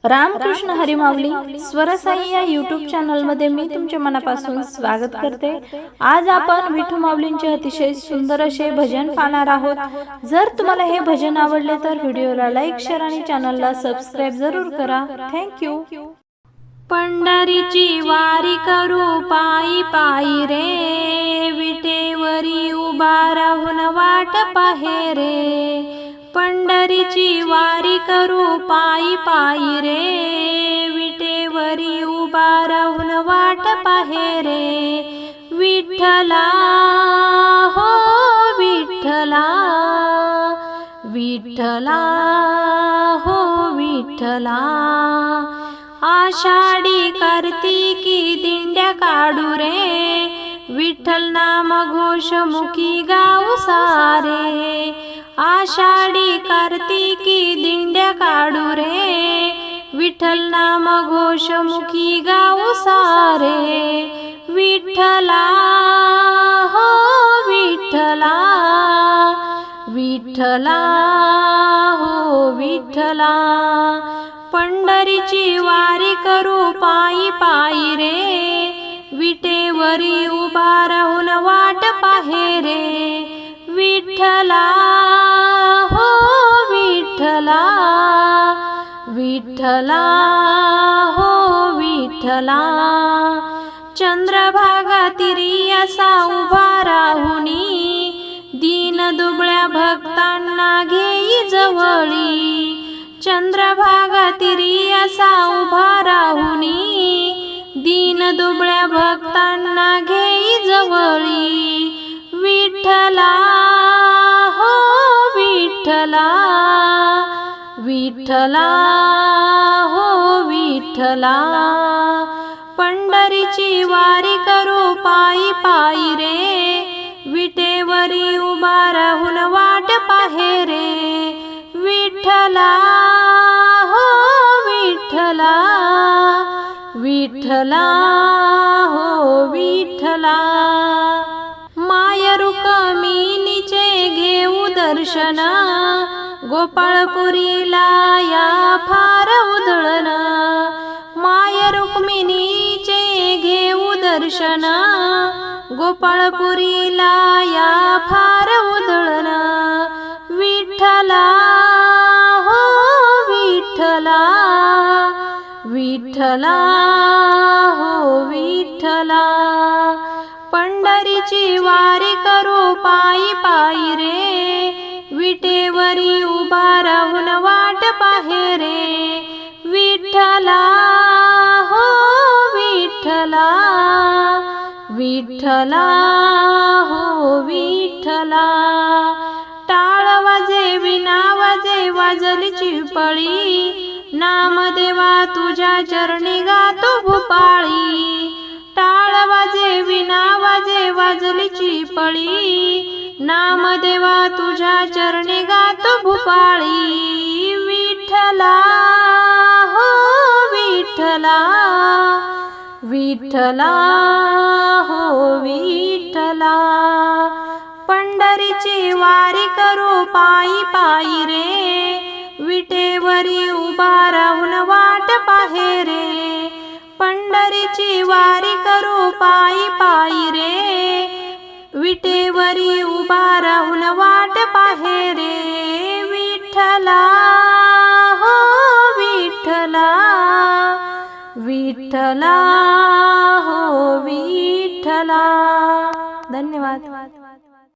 रामकृष्ण हरी माऊली स्वरसाई या YouTube channel मध्ये मी तुमच्या मनापासून स्वागत करते। आज आपण विठू माऊलींचे अतिशय सुंदर असे भजन पाहणार आहोत। जर तुम्हाला हे भजन आवडले तर व्हिडिओला लाईक, शेअर आणि चॅनलला सबस्क्राइब जरूर करा। Thank you. पंढरीची वारी करू पायी पायी रे, विटेवरी उभा राहून वाट पाहे रे। पंढरीची वारी करू पायी पायी रे, विटेवरी उभा राहून वाट पाहे रे। विठ्ठला हो विठ्ठला, विठ्ठला हो विठ्ठला। आषाढी कार्तिकी दिंड्या काढू रे, विठ्ठल नाम घोष मुखी गाऊ सारे। आषाढी कार्तिकी दिंड्या काढू रे, विठ्ठल नाम घोष मुखी गाऊ सारे। विठ्ठला हो विठ्ठला, विठ्ठला हो विठ्ठला। पंढरीची वारी करू पायी पायी रे, विटेवरी उभा राहून वाट पाहे रे। विठ्ठला हो विठ्ठला, विठ्ठला हो विठ्ठला। चंद्रभागा तिरी असा उभा राहुनी, दीन दुबळ्या भक्तांना घेई जवळी। चंद्रभागा तिरी असा उभा राहुनी, दीन दुबळ्या भक्तांना घेई जवळी। विठ्ठला हो विठ्ठला, विठ्ठला हो विठ्ठला। पंढरीची वारी करू पायी पायी रे, विटेवरी उभा राहून वाट पाहे रे। विठ्ठला हो विठ्ठला, विठ्ठला हो विठ्ठला। माय रुक्मिणीचे घेऊ दर्शन, गोपाळपुरीला या फार उधळण। माय रुक्मिणीचे घेऊ दर्शन, गोपाळपुरीला या फार उधळण। विठ्ठला हो विठ्ठला, विठ्ठला हो विठ्ठला। पंढरीची वारी करू पायी पायी रे, विटेवरी उभा राहून वाट पाहे रे। विठ्ठला हो विठ्ठला, विठ्ठला हो विठ्ठला। टाळ वाजे विना वाजे वाजलीची पळी, नामदेवा तुझ्या चरणी गातो भूपाळी। टाळ वाजे विना वाजे वाजलीची पळी, नामदेवा तुझ्या चरणी गातो भूपाळी। विठ्ठला हो विठ्ठला, विठ्ठला हो विठ्ठला। पंढरीची वारी करू पायी पायी रे, विटेवरी उभा राहून वाट पाहे रे। पंढरीची वारी करू पायी पायी रे, विटेवरी उभा राहून वाट पाहे रे। विठ्ठला हो विठ्ठला, विठ्ठला हो विठ्ठला। धन्यवाद।